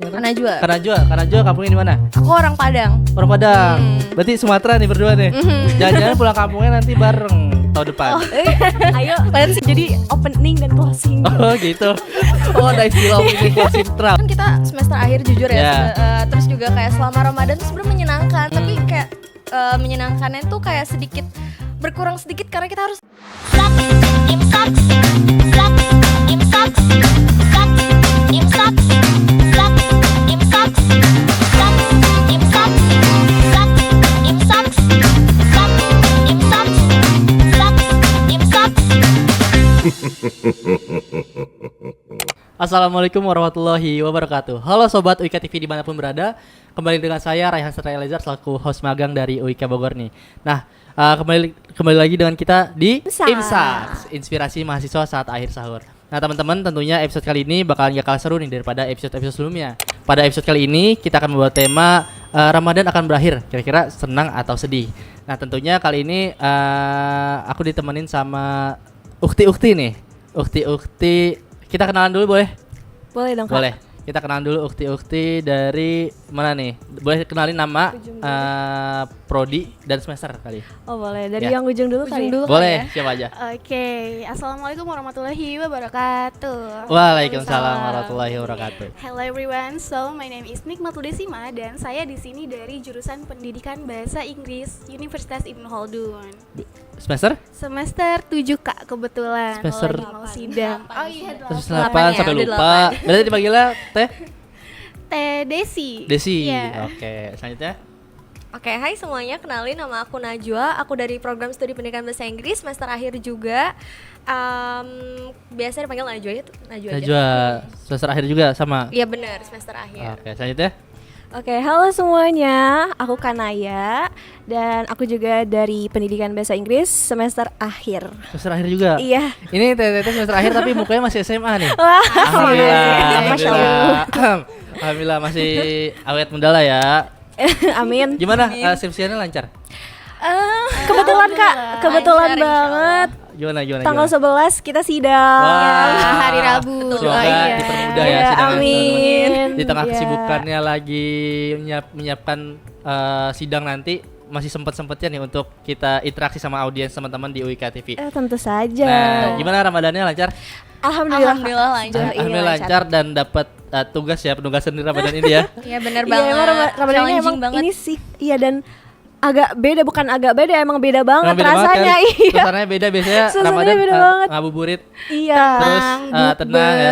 Kanajua kampungnya di mana? Aku orang Padang. Orang Padang. Berarti Sumatera nih berdua nih. Jangan-jangan pulang kampungnya nanti bareng tahun depan. Ayo, jadi opening dan closing. Oh gitu. Oh ada istilah opening closing trap. Kan kita semester akhir jujur ya. Yeah. Terus juga kayak selama Ramadan tuh sebenarnya menyenangkan, tapi kayak menyenangkannya tuh kayak sedikit berkurang sedikit karena kita harus Assalamualaikum warahmatullahi wabarakatuh. Halo Sobat UIK TV dimanapun berada. Kembali dengan saya Raihan Setra Elazar selaku host magang dari UIK Bogor nih. Nah, kembali lagi dengan kita di IMSAX, Inspirasi Mahasiswa Saat Akhir Sahur. Nah teman-teman, tentunya episode kali ini bakalan gak kalah seru nih daripada episode-episode sebelumnya. Pada episode kali ini kita akan membawa tema Ramadan akan berakhir, kira-kira senang atau sedih. Nah tentunya kali ini aku ditemenin sama Ukti nih. Ukti, kita kenalan dulu boleh? boleh dong Kak. Boleh. Kita kenalan dulu Ukti dari mana nih? Boleh kenalin nama, prodi dan semester kali. Oh boleh, dari Ya. yang ujung dulu kali. Boleh, siapa aja? Oke, assalamualaikum warahmatullahi wabarakatuh. Waalaikumsalam warahmatullahi wabarakatuh. Hello everyone, so my name is Nikmatul Desima dan saya di sini dari jurusan Pendidikan Bahasa Inggris Universitas Ibnu Khaldun. Semester? Semester 7 Kak kebetulan. Semester lagi mau sidang. Oh iya, Terus 8 ya, sampai udah lupa. Berarti dipanggilnya Teh Teh Desi. Desi. Iya. Oke, selanjutnya. Oke, hai semuanya, kenalin nama aku Najwa. Aku dari program studi pendidikan bahasa Inggris semester akhir juga. Biasa dipanggil Najwa ya, Najwa aja. Najwa semester akhir juga sama. Iya benar, semester akhir. Oke, selanjutnya. Oke, halo semuanya. Aku Kanaya dan aku juga dari Pendidikan Bahasa Inggris semester akhir. Semester akhir juga. Iya. Ini Teh semester akhir tapi mukanya masih SMA nih. Wah, Masya Alhamdulillah masih awet muda lah ya. Amin. Gimana skripsiannya lancar? Kebetulan Kak, kebetulan Lancar, banget. Gimana? Tanggal 11 kita sidang. Wah, hari Rabu. Semoga Iya. dipermudah ya Iya, sidangnya. amin. Di tengah Iya. kesibukannya lagi menyiapkan sidang nanti, masih sempat-sempatnya nih untuk kita interaksi sama audiens teman-teman di UIK TV. Tentu saja. Nah, gimana Ramadannya lancar? Alhamdulillah. Alhamdulillah lancar. Iya, Alhamdulillah lancar dan dapat tugas ya, penugasan di Ramadan ini ya. Iya benar Iya, banget. emang Ramadannya Challenging emang banget. ini sih. Iya, dan agak beda, bukan agak beda, emang beda banget Emang beda rasanya. banget kan? Iya. Suasananya beda biasanya Suasananya Ramadan beda banget. ngabuburit Iya. terus tenang ya.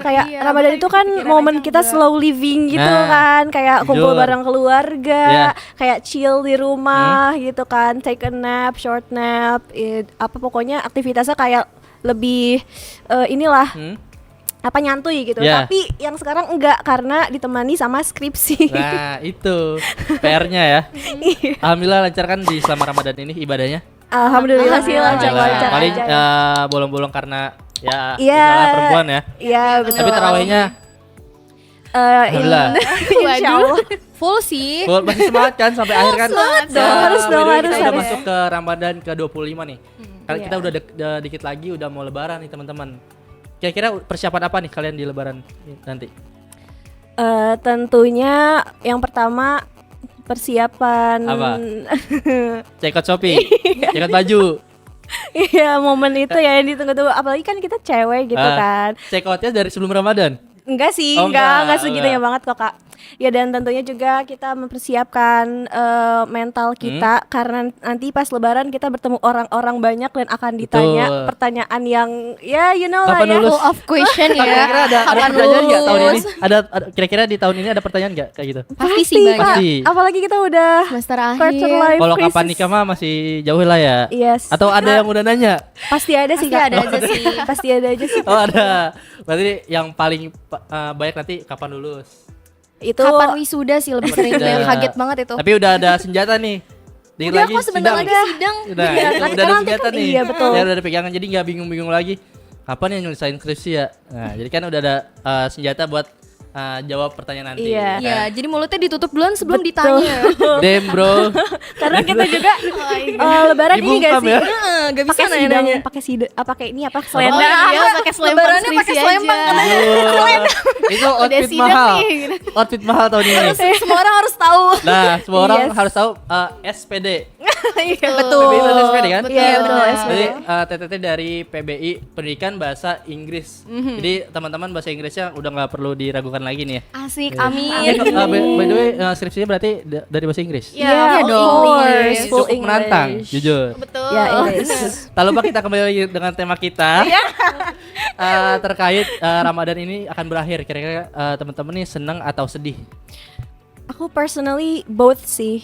Kayak Iya, Ramadan makanya itu kan kepikiran momen aja kita enggak. slow living gitu Nah, kan, kayak kumpul jujur. bareng keluarga, Iya. kayak chill di rumah gitu kan, take a nap, short nap, apa pokoknya aktivitasnya kayak lebih inilah apa nyantui gitu. Iya. Tapi yang sekarang enggak karena ditemani sama skripsi. Nah itu PR-nya ya. Alhamdulillah lancar kan di selama Ramadan ini ibadahnya. Alhamdulillah sih Alhamdulillah. lancar-lancar Paling aja. bolong-bolong karena ya Iya. itulah perempuan ya. Iya betul. Tapi tarawihnya Alhamdulillah. Insya Allah. Full sih. Masih semangat kan sampai akhir kan. Semangat dong, harus dong, By the way, harus, Kita udah harus. masuk ke Ramadan ke 25 nih. Kan Iya. kita udah dikit lagi udah mau lebaran nih teman-teman. Kira-kira persiapan apa nih kalian di lebaran nanti? Tentunya yang pertama persiapan Apa? Cekot Shopee, cekot baju. Iya, momen itu ya yang ditunggu-tunggu, apalagi kan kita cewek gitu kan. Cekotnya dari sebelum Ramadan. Enggak sih, Oh, enggak segitunya enggak. banget kok Kak. Ya dan tentunya juga kita mempersiapkan mental kita karena nanti pas lebaran kita bertemu orang-orang banyak dan akan ditanya Betul. pertanyaan yang ya you know lah Kapan ya. lulus? Full of question ya. Kira-kira ada pertanyaan nggak tahun ini? Ada kira-kira di tahun ini ada pertanyaan nggak kayak gitu? Pasti sih Kak. banyak. Pasti. Apalagi kita udah Semester quarter akhir. life Kalau kapan crisis. nikah mah masih jauh lah ya. Yes. Atau ada yang udah nanya? Pasti ada sih Pasti Kak. ada aja sih. Pasti ada aja sih. Oh ada. Berarti yang paling banyak nanti kapan lulus? Itu Kapan wisuda sih lebih sering tuh yang Wisuda. kaget banget itu. Tapi udah ada senjata nih. Dikit Udah lagi kok sebentar sidang. lagi sidang. Udah, Iya, itu nanti udah kan ada nanti senjata kan, nih. iya, betul. Ya udah ada pegangan jadi nggak bingung-bingung lagi. Kapan yang nyelesain skripsi ya? Nah, jadi kan udah ada senjata buat jawab pertanyaan nanti. Iya. Iya, jadi mulutnya ditutup duluan sebelum Betul. ditanya. Dem bro. Karena kita juga lebaran ini gak Dibungkam sih? ya? Gak bisa Pakai sidang, nanya. pakai pakai ini apa? Oh Selendang. iya, pakai selempang Lebarannya pakai skripsi selempang aja. katanya. Itu outfit sidang mahal. nih, gitu. Outfit mahal tahun ini. Semua orang harus tahu. Nah, semua orang Yes. harus tahu SPD. Iya. Betul. PBI itu SPD kan? Iya, betul. benar. SPD. Jadi TTT dari PBI Pendidikan Bahasa Inggris. Jadi teman-teman bahasa Inggrisnya udah nggak perlu diragukan lagi nih ya. Asik, Eh, amin. by the way, skripsinya berarti dari bahasa Inggris. Iya, Iya of dong. course. Full Cukup menantang, English. jujur. Betul. Ya, English. Tak lupa kita kembali lagi dengan tema kita. Terkait Ramadan ini akan berakhir. Kira-kira teman-teman nih senang atau sedih? Aku personally both sih.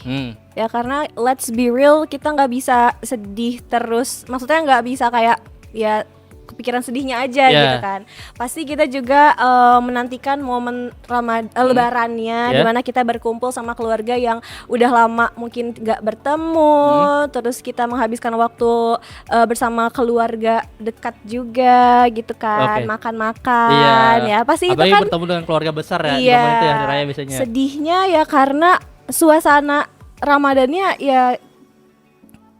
Ya karena let's be real, kita nggak bisa sedih terus. Maksudnya nggak bisa kayak ya kepikiran sedihnya aja Yeah. gitu kan. Pasti kita juga menantikan momen lebarannya, Yeah. dimana kita berkumpul sama keluarga yang udah lama mungkin nggak bertemu. Terus kita menghabiskan waktu bersama keluarga dekat juga gitu kan, Oke. makan-makan. Ya pasti itu Apalagi kan. bertemu dengan keluarga besar ya di Iya. momen itu ya hari raya biasanya. Sedihnya ya karena suasana Ramadannya ya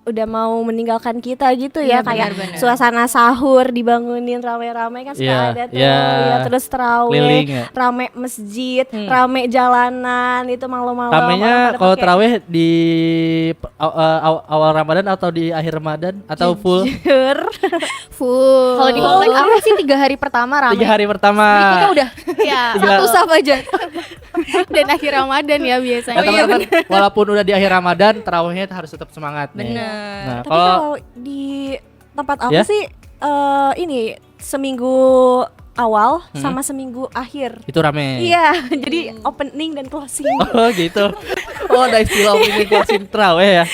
udah mau meninggalkan kita gitu ya, Iya, kayak benar-benar. suasana sahur dibangunin rame-rame kan suka Iya, ada tuh iya. ya, terus Keliling terawih, ya. rame masjid, rame jalanan itu malam-malam. Ramenya orang pada kalau pakai terawih di awal Ramadan atau di akhir Ramadan atau full? jujur. Full. Kalau di komplek aku sih 3 hari pertama rame. 3 hari pertama. Berikutnya udah ya, satu saf aja. dan akhir Ramadan ya biasanya. Nah, teman-teman, walaupun udah di akhir Ramadan, terawihnya harus tetap semangat nih. Bener. Nah, Tapi kalau kalau di tempat aku Ya? sih ini seminggu awal sama seminggu akhir. itu rame. Iya, jadi opening dan closing. Oh gitu. Oh ada istilah ini closing terawih ya.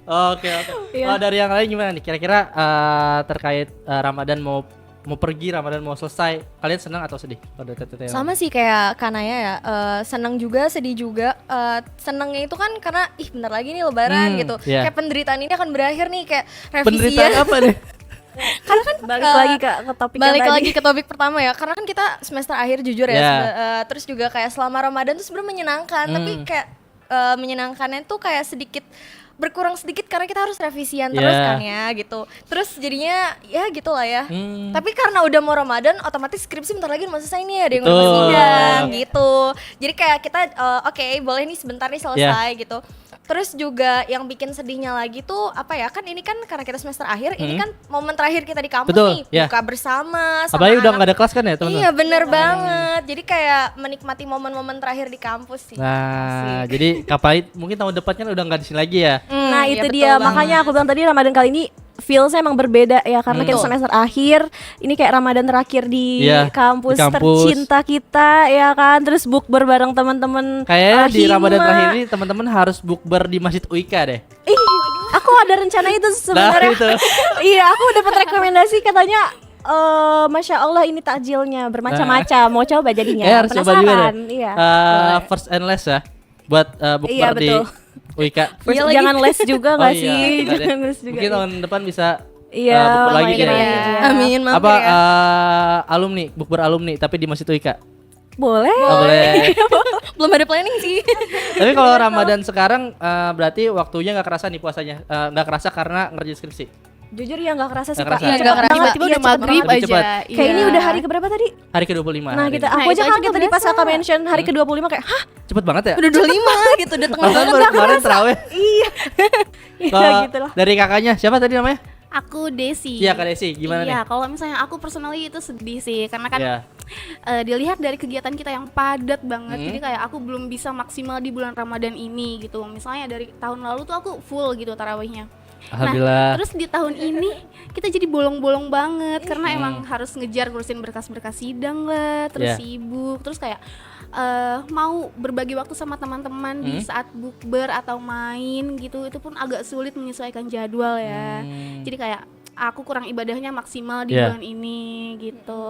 Oke oke. Iya. Kalau dari yang lain gimana nih? Kira-kira terkait Ramadan mau pergi, Ramadan mau selesai, kalian senang atau sedih? Kalau dari TTT yang Sama sih kayak Kanaya ya, seneng juga, sedih juga. Senengnya itu kan karena bentar lagi nih lebaran gitu. iya. Kayak penderitaan ini akan berakhir nih, kayak penderitaan revisian. apa nih? Karena kan balik lagi ke topik yang Balik tadi. lagi ke topik pertama ya, karena kan kita semester akhir jujur ya. Yeah. Terus juga kayak selama Ramadan tuh sebenarnya menyenangkan, tapi kayak menyenangkannya tuh kayak sedikit berkurang sedikit karena kita harus revisian terus Yeah. kan ya gitu. Terus jadinya ya gitulah ya. Hmm. Tapi karena udah mau Ramadan, otomatis skripsi bentar lagi mau selesai nih, ada yang udah Betul. sidang gitu. Jadi kayak kita oke, boleh nih sebentar nih selesai gitu. Terus juga yang bikin sedihnya lagi tuh apa ya, kan ini kan karena kita semester akhir, ini kan momen terakhir kita di kampus Betul, nih, ya. buka bersama sama Apalagi udah anak. nggak ada kelas kan ya teman-teman? Iya bener banget, jadi kayak menikmati momen-momen terakhir di kampus sih. Nah, jadi kapan mungkin tahun depannya udah nggak di sini lagi ya? Nah, iya, itu betul dia. banget. Makanya aku bilang tadi Ramadan kali ini feelsnya emang berbeda ya, karena kita Betul. semester akhir. Ini kayak Ramadan terakhir di Iya, kampus di kampus. tercinta kita ya kan. Terus bukber bareng teman-teman. Kayaknya di Hima. Ramadan terakhir ini teman-teman harus bukber di Masjid UIK deh. Ih, aku ada rencana itu sebenarnya. itu. Iya, aku dapat rekomendasi katanya Masya Allah ini takjilnya bermacam-macam. Mau coba jadinya. Harus coba juga deh. Iya. First and last ya, buat bukber Iya, di betul. UIK. Terus Iya lagi. jangan les juga nggak Oh, sih? iya, enggak deh. Jangan les juga. Mungkin tahun depan bisa Iya, bukber lagi main deh. lagi. Iya. Amin, mampir Apa ya. alumni, bukber alumni tapi di Masjid UIK. Boleh. Oh, boleh. Belum ada planning sih. Tapi kalau Ramadan sekarang berarti waktunya nggak kerasa nih puasanya, nggak kerasa karena ngerjain skripsi. Jujur ya nggak kerasa sih Nggak Kak. kerasa. Iya, Iya, nggak cepet kerasa. banget. Tiba-tiba Iya, udah cepet maghrib banget. aja. Lebih cepat. Kayak ini Iya. udah hari keberapa tadi? Hari ke-25. Nah, hari kita ini. aku Nah, aja itu kaget nggak tadi pas berasa. kakak mention hari ke-25 kayak, hah? Cepet banget ya. Udah 25 gitu, udah tengah Padahal banget. baru kemarin terawih. Iya. Iya Kalau gitu lah. dari kakaknya siapa tadi namanya? Aku Desi. Iya, Kak Desi. Gimana Iya, nih? kalau misalnya aku personally itu sedih sih, karena kan Iya. dilihat dari kegiatan kita yang padat banget, jadi kayak aku belum bisa maksimal di bulan Ramadan ini gitu. Misalnya dari tahun lalu tuh aku full gitu tarawihnya. Alhamdulillah. Nah, terus di tahun ini kita jadi bolong-bolong banget karena emang harus ngejar ngurusin berkas-berkas sidang lah, Iya. terus sibuk, terus kayak mau berbagi waktu sama teman-teman di saat bukber atau main gitu, itu pun agak sulit menyesuaikan jadwal ya. Jadi kayak aku kurang ibadahnya maksimal di Iya. bulan ini gitu.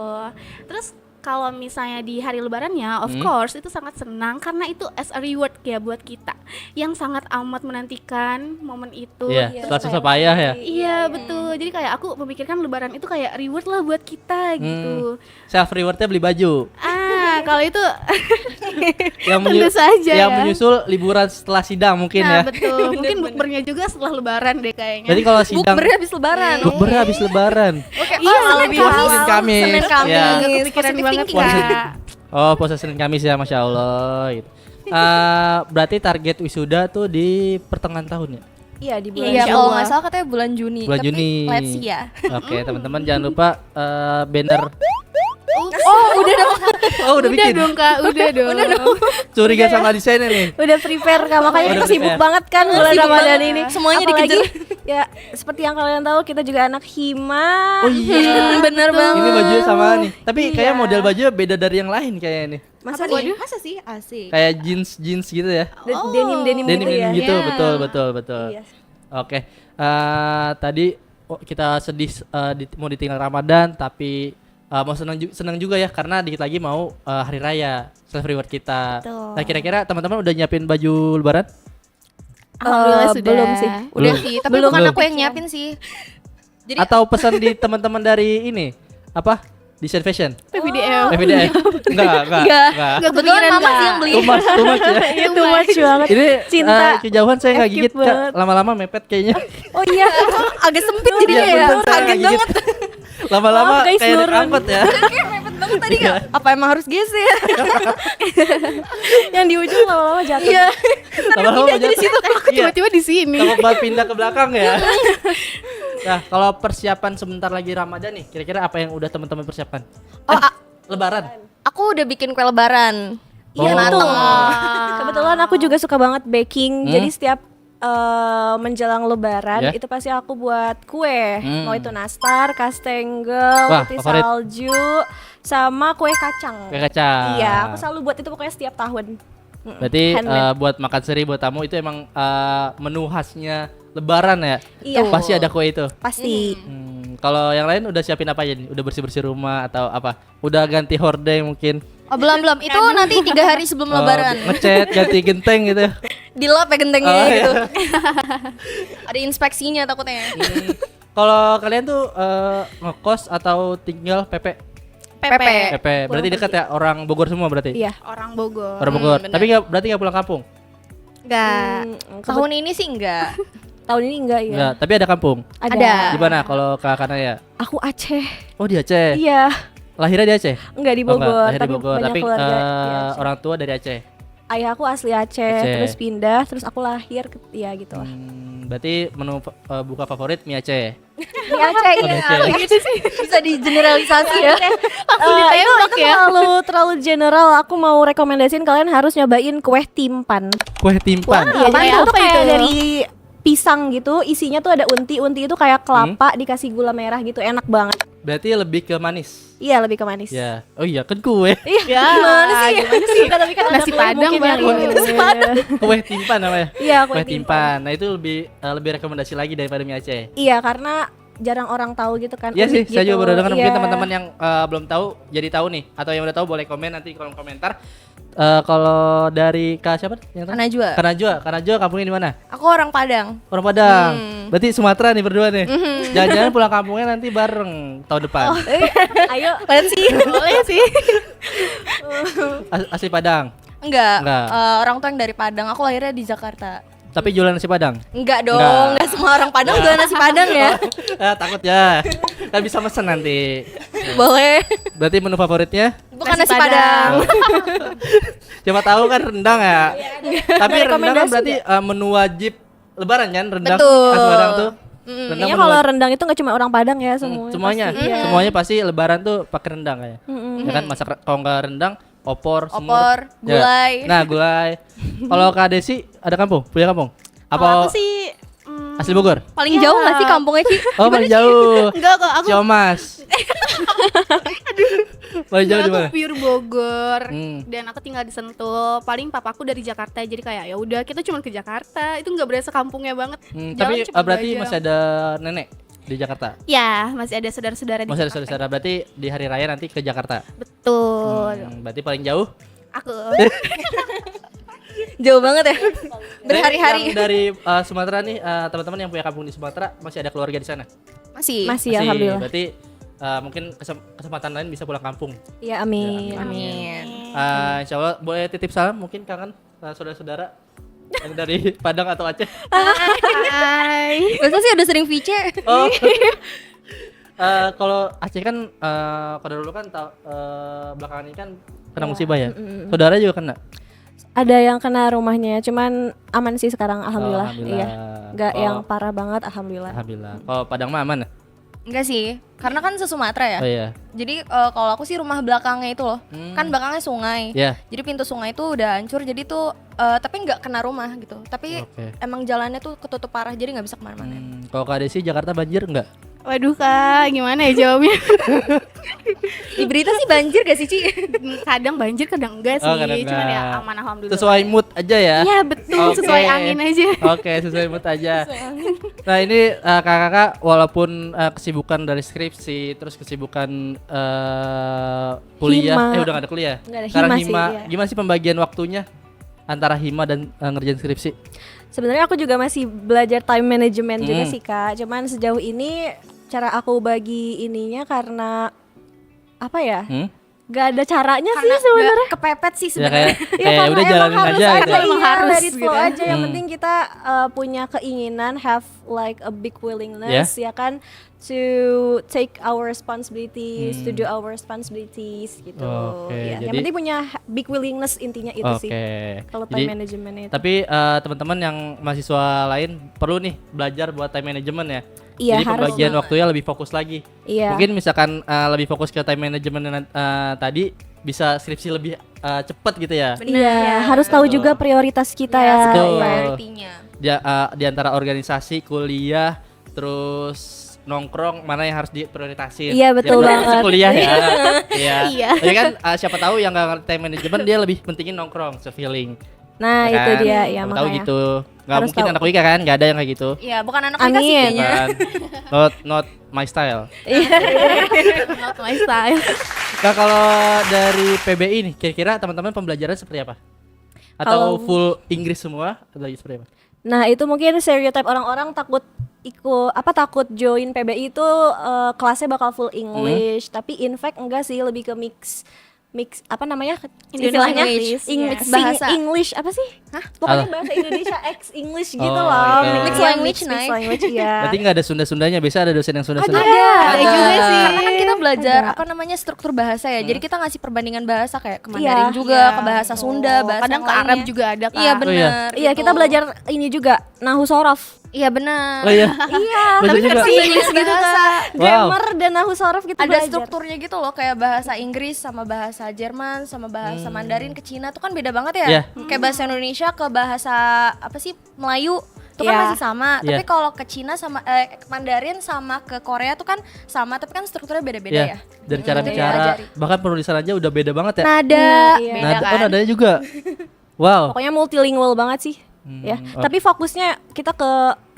Terus kalau misalnya di hari lebarannya, of course itu sangat senang karena itu as a reward ya buat kita yang sangat amat menantikan momen itu. Iya, Terus setelah susah kayak- payah ya. Iya betul. Jadi kayak aku memikirkan lebaran itu kayak reward lah buat kita gitu. Self rewardnya beli baju. Nah, kalau itu Yang tentu saja yang ya. menyusul liburan setelah sidang mungkin Nah, ya. betul. Mungkin bukbernya juga setelah lebaran deh kayaknya. Jadi kalau sidang Bukbernya habis lebaran. bukber habis lebaran. Oke, Iya, Senin lebih Kamis. Senin Kamis. Senin Kamis. Ya. Agak kepikiran Positive banget thinking. Kak. Oh, puasa Senin Kamis ya, Masya Allah gitu. Berarti target wisuda tuh di pertengahan tahun ya? Iya di bulan Iya, Insya kalau Allah. nggak salah katanya bulan Juni. Bulan Tapi Juni. let's see ya. Oke, teman-teman jangan lupa banner. Oh, udah dong. Oh, udah bikin. Dong Kak, udah dong. Curiga sama desainnya nih. udah prepare Kak, makanya Udah kita sibuk prepare. banget kan bulan Sibuk Ramadan banget. ini. Semuanya Apalagi, dikejar. ya seperti yang kalian tahu kita juga anak hima. Oh iya. Bener banget. Ini bajunya sama nih. Tapi kayak Iya. model bajunya beda dari yang lain kayaknya nih. Masa Apa nih? nih? Masa sih? Asik. Kayak jeans gitu ya. Denim Denim gitu ya. gitu, Iya. betul. Iya. Oke. Tadi kita sedih mau ditinggal Ramadan tapi mau senang juga ya karena dikit lagi mau hari raya self reward kita. Betul. Nah, kira-kira teman-teman udah nyiapin baju lebaran? Alhamdulillah sudah. belum sih. Udah Belum. sih, tapi Belum. bukan Belum. aku yang nyiapin sih. Jadi Atau pesan di teman-teman dari ini apa? Desain fashion? PVDL. FBDF? Enggak. Nggak kebetulan kepikiran, mama Kak. sih yang beli. Too much ya. Itu much banget. Ini Cinta. kejauhan saya nggak Escape gigit Kak. banget. Lama-lama mepet kayaknya. Oh iya. Agak sempit jadinya Iya, ya. bener, saya Kaget nggak banget. gigit. Lama-lama Maaf, guys, kayak naik nurun. angkot ya. Kayak mepet banget tadi nggak? Apa emang harus geser? Yang di ujung lama-lama jatuh. Iya. Lama-lama Pindah jadi jatuh. situ. Iya. Tiba-tiba di sini. Takut banget pindah ke belakang ya. Nah, kalau persiapan sebentar lagi Ramadan nih, kira-kira apa yang udah teman-teman persiapkan? Oh, Lebaran. aku udah bikin kue lebaran. Iya Oh. mateng. Wah. Kebetulan aku juga suka banget baking. Jadi setiap menjelang lebaran Ya. itu pasti aku buat kue. Hmm. Mau itu nastar, kastengel, Wah, roti favorit. salju, sama kue kacang. Kue kacang. Iya, aku selalu buat itu pokoknya setiap tahun. Berarti Handmade. buat makan seri buat tamu itu emang menu khasnya Lebaran ya. Iya. Pasti ada kue itu. Pasti. Kalau yang lain udah siapin apa aja nih? Udah bersih-bersih rumah atau apa? Udah ganti hordeng mungkin? Oh, belum. Itu nanti 3 hari sebelum lebaran. Ngecat, ganti genteng gitu. Dilap ya gentengnya Oh, iya. gitu. Ada inspeksinya takutnya. Kalau kalian tuh ngekos atau tinggal PP? PP. PP. Berarti dekat ya, orang Bogor semua berarti? Iya. Orang Bogor. Orang Bogor. bener. Tapi berarti nggak pulang kampung? Enggak. Tahun ini sih enggak. Tahun ini enggak ya? Nggak, tapi ada kampung. Ada. Di mana kalau Kak Kanaya? Aku Aceh. Oh, di Aceh. Iya. Lahirnya di Aceh? Enggak di Oh, enggak, Bogor, lahir di tapi Bogor. banyak Tapi keluarga di Aceh. orang tua dari Aceh. Ayah aku asli Aceh, Aceh. terus pindah, terus aku lahir ya gitu lah. Berarti menu buka favorit mie Aceh. Di Aceh Oh, di iya. Aceh. Gitu sih. Bisa digeneralisasi ya. Itu terlalu general. Aku mau rekomendasiin kalian harus nyobain kue timpan. Kue timpan. Iya, jadi kayak itu apa kayak itu? dari pisang gitu, isinya tuh ada unti itu kayak kelapa dikasih gula merah gitu, enak banget. Berarti lebih ke manis. Iya, lebih ke manis. Ya. Oh iya, kan kue. Iya, gimana sih? Tapi kan ada Nasi kue Padang mungkin yang baru. nasi Padang. Kue timpan namanya. Iya, Kue timpan. Nah, itu lebih rekomendasi lagi daripada mie Aceh. Iya, karena jarang orang tahu gitu kan. Iya sih, unik saya gitu. juga baru dengar. Mungkin Iya. teman-teman yang belum tahu jadi tahu nih, atau yang udah tahu boleh komen nanti di kolom komentar. Kalau dari Kak siapa yang tahu? Najwa. Kanajwa kampungnya di mana? Aku orang Padang. Orang Padang. Berarti Sumatera nih berdua nih. Jangan-jangan pulang kampungnya nanti bareng tahun depan. Ayo. Padahal sih. Boleh sih. Asli Padang. Enggak. Enggak. Orang tua yang dari Padang. Aku lahirnya di Jakarta. Tapi jualan nasi Padang. Enggak dong. Enggak. Enggak semua orang Padang jualan nasi Padang ya. Takut ya. Kan bisa mesen nanti. Boleh. Berarti menu favoritnya? Bukan nasi Padang. Coba tahu kan rendang ya. Tapi rendang kan rekomendasi berarti menu wajib Lebaran kan rendang. Betul. Khas Padang tuh. Rendang Kayaknya menu kalau wajib. rendang itu nggak cuma orang Padang ya semua. Semuanya, pasti. Iya. semuanya pasti Lebaran tuh pakai rendang kayak. Ya kan masak kalau nggak rendang, opor, semur. Opor, Ya. gulai. Nah, gulai. Kalau Kak Desi ada kampung, punya kampung? Kalau Apa aku sih asli Bogor? Paling jauh nggak sih kampungnya Ci? Oh, paling jauh. enggak kok aku Ciomas. Paling jauh di aku mana? pure Bogor Hmm. dan aku tinggal di Sentul. Paling papaku dari Jakarta jadi kayak ya udah kita cuma ke Jakarta. Itu nggak berasa kampungnya banget. Jalan Tapi cuma berarti 2 jam. masih ada nenek di Jakarta. Ya, masih ada saudara-saudara di Masih ada Jakarta. saudara. Berarti di hari raya nanti ke Jakarta. Betul. Berarti paling jauh. Aku Jauh banget ya. Berhari-hari. Yang dari Sumatera nih, teman-teman yang punya kampung di Sumatera masih ada keluarga di sana. Masih. Masih alhamdulillah. Berarti mungkin kesempatan lain bisa pulang kampung. Iya, amin. Amin. Insya Allah boleh titip salam mungkin kangen saudara-saudara yang dari Padang atau Aceh. Hai. Masa sih udah sering VC. Oh. Kalau Aceh kan kalau dulu kan belakangan ini kan kena musibah ya. Saudara juga kena. Ada yang kena rumahnya, cuman aman sih sekarang, alhamdulillah. Alhamdulillah. Iya, nggak Oh. yang parah banget, alhamdulillah. Alhamdulillah. Kalau Padang mah aman ya? Enggak sih, karena kan se-Sumatera ya. Oh iya. Jadi kalau aku sih rumah belakangnya itu loh, kan belakangnya sungai. Iya. Jadi pintu sungai itu udah hancur, jadi tuh tapi nggak kena rumah gitu. Tapi Oke. emang jalannya tuh ketutup parah, jadi nggak bisa kemana-mana. Kalau Kak Desi Jakarta banjir enggak? Waduh Kak, gimana ya jawabnya? Di berita sih banjir gak sih Ci? Kadang banjir, kadang enggak sih. Oh, kadang Cuman enggak. ya aman alhamdulillah. Sesuai mood aja ya. Iya betul, Oke. sesuai angin aja. Oke, sesuai mood aja. Nah, ini kakak-kakak walaupun kesibukan dari skripsi, terus kesibukan kuliah, Hima. udah gak ada kuliah. Nggak ada, Sekarang hima sih, iya. gimana sih pembagian waktunya antara hima dan ngerjain skripsi? Sebenarnya aku juga masih belajar time management juga Hmm. sih Kak. Cuman sejauh ini cara aku bagi ininya karena apa ya? Gak ada caranya sih Karena sebenarnya. nggak kepepet sih Ya sebenarnya. kayak udah jalanin aja gitu. ada, Emang iya, harus let it flow gitu. aja. Yang penting kita punya keinginan, have like a big willingness, ya kan, to take our responsibilities, to do our responsibilities gitu. Oke, Ya, yang jadi- penting punya big willingness, intinya itu sih. Kalau Jadi, time management itu. tapi teman-teman yang mahasiswa lain perlu nih belajar buat time management ya. Iya, Jadi harus pembagian banget. waktunya lebih fokus lagi. Iya. Mungkin misalkan lebih fokus ke time management tadi bisa skripsi lebih cepat gitu ya. Iya, harus tahu Betul. juga prioritas kita Ya, ya. Betul. Iya. prioritinya. Di antara organisasi, kuliah, terus nongkrong mana yang harus diprioritasin. Iya, betul Ya, banget. kuliah ya. Iya. Iya. Tapi kan siapa tahu yang nggak ngerti time management dia lebih pentingin nongkrong, se-feeling. Nah, Ya itu kan? dia ya Siapa tahu makanya. gitu. Nggak Harus mungkin tahu. anak Wika kan, nggak ada yang kayak gitu. Iya, bukan anak Wika sih Amin. kayaknya. Kan? Not my style. Not my style. Nah kalau dari PBI nih, kira-kira teman-teman pembelajaran seperti apa? Atau Kalau- full Inggris semua? Atau seperti apa? Nah, itu mungkin stereotype orang-orang takut takut join PBI itu kelasnya bakal full English, tapi in fact enggak sih, lebih ke mix apa namanya Indonesia istilahnya English, English yes. Bahasa. English apa sih? Pokoknya Apa? bahasa Indonesia X English gitu Oh, loh. gitu. Mix Iya, language, mix nice. language iya. Berarti nggak ada Sunda-Sundanya, biasa ada dosen yang Sunda-Sunda. Ada juga sih. Karena kan kita belajar Ada. apa namanya struktur bahasa ya. Jadi kita ngasih perbandingan bahasa kayak ke Mandarin Iya. juga, Iya. ke bahasa Sunda, bahasa Kadang yang ke Arab lainnya. juga ada Kak. Iya Oh, benar. iya. Iya, kita belajar ini juga nahu sorof. Iya benar. Oh iya. Iya, Belajar juga. versi Inggris gitu kan. Wow. grammar dan nahu sorof kita Ada belajar. strukturnya gitu loh, kayak bahasa Inggris sama bahasa Jerman sama bahasa Mandarin ke Cina tuh kan beda banget ya. Iya. Kayak bahasa Indonesia ke bahasa apa sih Melayu itu kan Iya. masih sama. Iya. Tapi kalau ke Cina sama ke Mandarin sama ke Korea tuh kan sama, tapi kan strukturnya beda-beda Iya. ya. Dari cara Jadi bicara, diajari. bahkan penulisan aja udah beda banget ya. Nada, Iya. beda Nada, kan. oh nadanya juga. Wow. Pokoknya multilingual banget sih. Ya, oke. tapi fokusnya kita ke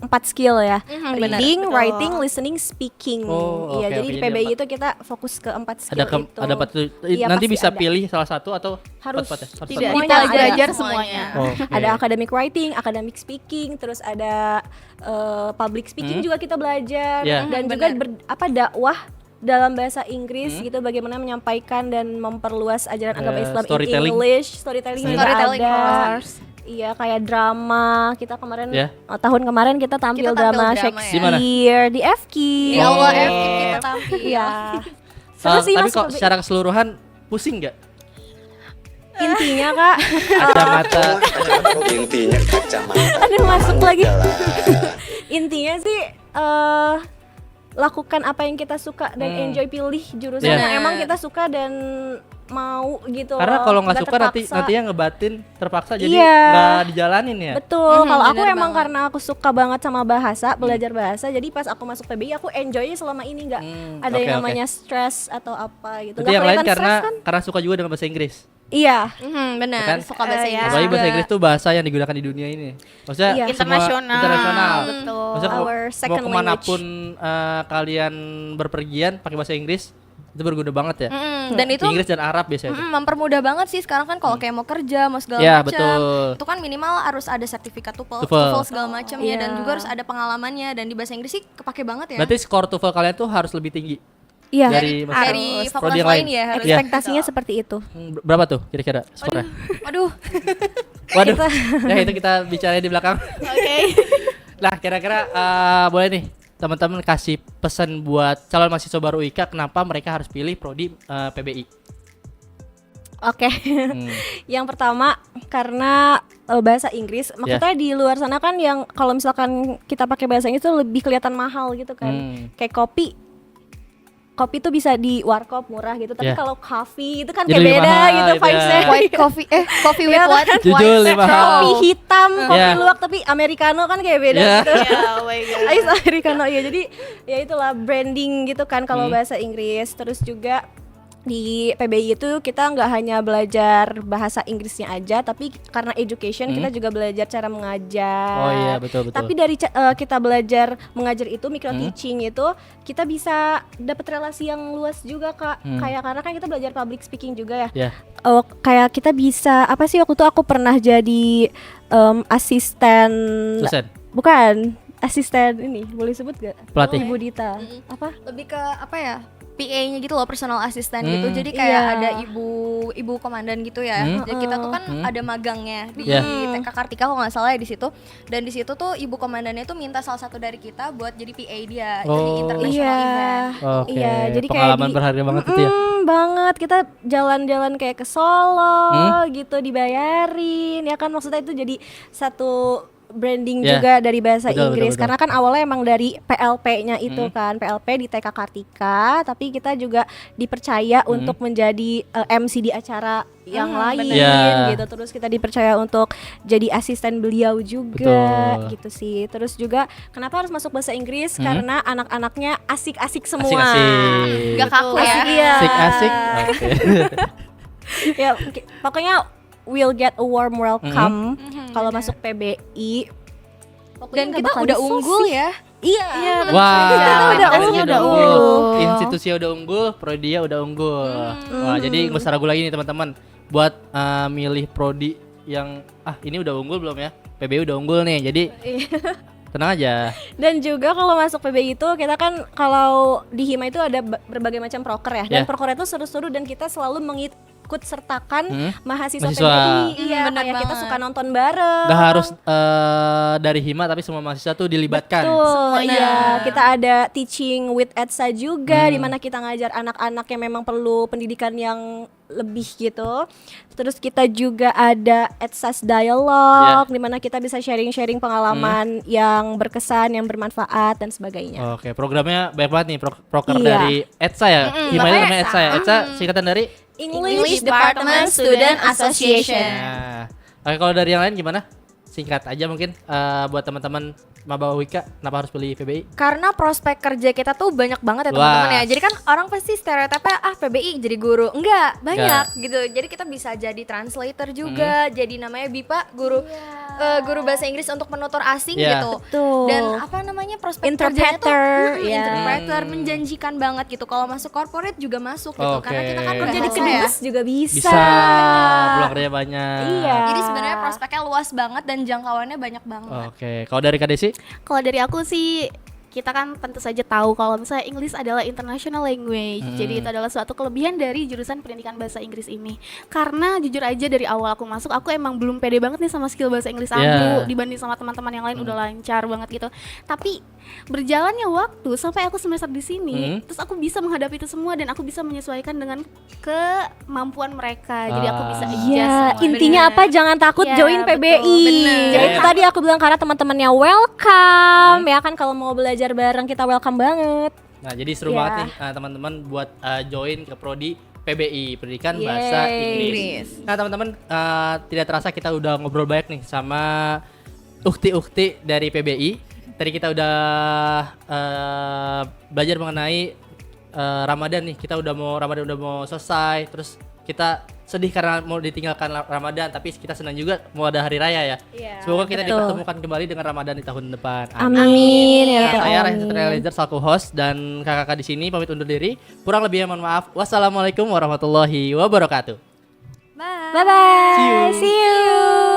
4 skill ya. benar. Reading, Betul. writing, listening, speaking. Oh, Iya, oke, jadi oke, di jadi PBI empat. itu kita fokus ke 4 skill Ada itu. ada empat tuh. Iya, Nanti pasti bisa ada. pilih salah satu atau Harus. empat-empat ya? Harus Tidak empat. Semuanya dipelajar ada. semuanya. Oh, oke. Ada academic writing, academic speaking, terus ada public speaking juga kita belajar, Iya. dan juga Benar. dakwah dalam bahasa Inggris gitu, bagaimana menyampaikan dan memperluas ajaran agama Islam in Storytelling. English, storytelling juga Storytelling ada. course. Iya, kayak drama. Kita kemarin Ya. tahun kemarin kita tampil Kita tampil drama drama ya. Shakespeare di FK. Di Allah FK kita tampil. Iya. Seru sih Tapi Mas kok PBI. secara keseluruhan pusing nggak? Intinya Kak, Kacamata. Intinya kacamata. ada masuk lagi. Jalan. Intinya sih lakukan apa yang kita suka dan enjoy, pilih jurusan Iya. yang emang kita suka dan mau gitu. Karena loh. kalau nggak suka terpaksa. nantinya ngebatin terpaksa jadi Iya. nggak dijalanin ya. Betul. Kalau aku bener emang banget. karena aku suka banget sama bahasa, belajar bahasa, jadi pas aku masuk PBI aku enjoy selama ini, nggak ada oke, yang oke. namanya stres atau apa gitu. Berarti Nggak yang lain kelihatan karena stres kan? karena suka juga dengan bahasa Inggris. Iya. Benar. Kan? Suka bahasa Iya. Inggris. Apalagi bahasa juga. Inggris tuh bahasa yang digunakan di dunia ini. Maksudnya Iya. semua Internasional. internasional. Betul. Maksudnya Our mau second kemanapun kalian berpergian pakai bahasa Inggris itu berguna banget ya. Dan itu Inggris dan Arab biasanya. mempermudah banget sih sekarang kan kalau kayak mau kerja, mau segala Iya, macam. betul. Itu kan minimal harus ada sertifikat TOEFL, TOEFL. segala macam ya, dan Iya. juga harus ada pengalamannya, dan di bahasa Inggris sih kepake banget ya. Berarti skor TOEFL kalian tuh harus lebih tinggi. Iya. Dari dari prodi fakultas yang lain ya harus. Ekspektasinya seperti itu. Berapa tuh kira-kira skornya? Waduh. Waduh. Ya itu kita bicara di belakang. Oke. Nah, kira-kira boleh nih teman-teman kasih pesan buat calon mahasiswa baru UIK kenapa mereka harus pilih prodi PBI. Oke. Yang pertama karena bahasa Inggris. Maksudnya di luar sana kan yang kalau misalkan kita pakai bahasa Inggris itu lebih kelihatan mahal gitu kan. Kayak kopi tuh bisa di warkop murah gitu, tapi kalau coffee itu kan Jadi kayak lebih beda mahal gitu gitu ya. vibes-nya. White coffee coffee with Iya, what? kan? Jujur lebih mahal. Kopi hitam, kopi Yeah. luwak, tapi americano kan kayak beda Yeah. gitu. Oh my god. Ais americano ya. Jadi ya itulah branding gitu kan kalau bahasa Inggris. Terus juga di PBI itu kita nggak hanya belajar bahasa Inggrisnya aja, tapi karena education kita juga belajar cara mengajar. Oh iya, betul. Tapi dari kita belajar mengajar itu micro teaching itu kita bisa dapat relasi yang luas juga Kak. Kayak karena kan kita belajar public speaking juga ya. Ya. Kayak kita bisa apa sih waktu itu aku pernah jadi asisten Dosen. bukan asisten ini boleh sebut gak? Pelatih. Ibu Dita. Apa? Lebih ke apa ya? PA-nya gitu loh, personal assistant gitu. Jadi kayak Iya. ada ibu komandan gitu ya. Jadi kita tuh kan ada magangnya di Yeah. TK Kartika kalau nggak salah ya di situ. Dan di situ tuh ibu komandannya tuh minta salah satu dari kita buat jadi PA dia. Jadi Oh. international Iya. event. Oke. Iya, jadi kayak pengalaman berharga banget itu ya. Banget kita jalan-jalan kayak ke Solo gitu dibayarin ya kan, maksudnya itu jadi satu branding Yeah. juga dari bahasa Betul, Inggris betul. karena kan awalnya emang dari PLP-nya itu kan, PLP di TK Kartika, tapi kita juga dipercaya untuk menjadi MC di acara yang lain Yeah. gitu. Terus kita dipercaya untuk jadi asisten beliau juga Betul. gitu sih. Terus juga kenapa harus masuk bahasa Inggris? Karena anak-anaknya asik-asik semua. Asik-asik. Gak kaku ya. Asik, iya. Asik-asik. Oke. Ya pokoknya we'll get a warm welcome kalau masuk PBI. Dan Pokoknya nggak kita bakal udah nyesel unggul sih. ya. Iya. Wah, udah organisasinya unggul. institusinya udah unggul, prodi udah unggul. Wah, jadi nggak usah ragu lagi nih teman-teman buat milih prodi yang ini udah unggul belum ya? PBI udah unggul nih, jadi tenang aja. Dan juga kalau masuk PBI itu kita kan kalau di Hima itu ada berbagai macam proker ya. Dan Yeah. proker itu seru-seru dan kita selalu mengikut sertakan mahasiswa Mahasiswa. PBI. Iya, Bener kayak kita banget. suka nonton bareng. Gak harus dari Hima tapi semua mahasiswa tuh dilibatkan. Betul, iya. Kita ada teaching with EDSA juga, di mana kita ngajar anak-anak yang memang perlu pendidikan yang lebih gitu. Terus kita juga ada EDSAS Dialog, di mana kita bisa sharing-sharing pengalaman yang berkesan, yang bermanfaat dan sebagainya. Oke, programnya banyak banget nih proker Iya. dari EDSA ya. Hima itu namanya EDSA ya. EDSA singkatan dari English Department Student Association. Nah, oke, kalau dari yang lain gimana? Singkat aja mungkin buat teman-teman maba Wika, kenapa harus pilih PBI? Karena prospek kerja kita tuh banyak banget ya teman-teman ya. Jadi kan orang pasti stereotipnya PBI jadi guru. Enggak, banyak gitu. Jadi kita bisa jadi translator juga, jadi namanya BIPA guru guru bahasa Inggris untuk penutur asing Yeah. gitu. Betul. Dan apa namanya prospek kerjanya tuh Interpreter, ya. interpreter menjanjikan banget gitu. Kalau masuk corporate juga masuk gitu. Oke. Karena kita kan Kerja di bahasa ya. kedubes juga bisa. Bisa, peluang kerja banyak. Iya. Jadi sebenarnya prospeknya luas banget dan jangkauannya banyak banget. Oke, kalau dari Kak Desi? Kalau dari aku sih, kita kan tentu saja tahu kalau misalnya English adalah international language. Jadi itu adalah suatu kelebihan dari jurusan pendidikan bahasa Inggris ini. Karena jujur aja dari awal aku masuk, aku emang belum pede banget nih sama skill bahasa Inggris aku Yeah. dibanding sama teman-teman yang lain udah lancar banget gitu. Tapi berjalannya waktu sampai aku semester di sini, terus aku bisa menghadapi itu semua dan aku bisa menyesuaikan dengan kemampuan mereka. Jadi aku bisa adjust Ya, semuanya. intinya apa? Jangan takut Ya, join betul. PBI. Bener. Ya itu tadi aku bilang karena teman-temannya welcome, ya kan kalau mau belajar bareng kita welcome banget. Nah, jadi seru Ya. banget nih teman-teman buat join ke prodi PBI, Pendidikan Bahasa Inggris. Nah, teman-teman tidak terasa kita udah ngobrol banyak nih sama ukti-ukti dari PBI. Tadi kita udah belajar mengenai Ramadan nih. Kita Ramadan udah mau selesai, terus kita sedih karena mau ditinggalkan Ramadan, tapi kita senang juga mau ada hari raya ya. Semoga kita betul. dipertemukan kembali dengan Ramadan di tahun depan. Amin ya rabbal Saya alamin. Raihan Realizer selaku host dan kakak-kakak di sini pamit undur diri. Kurang lebihnya mohon maaf. Wassalamualaikum warahmatullahi wabarakatuh. Bye. Bye bye. See you. See you.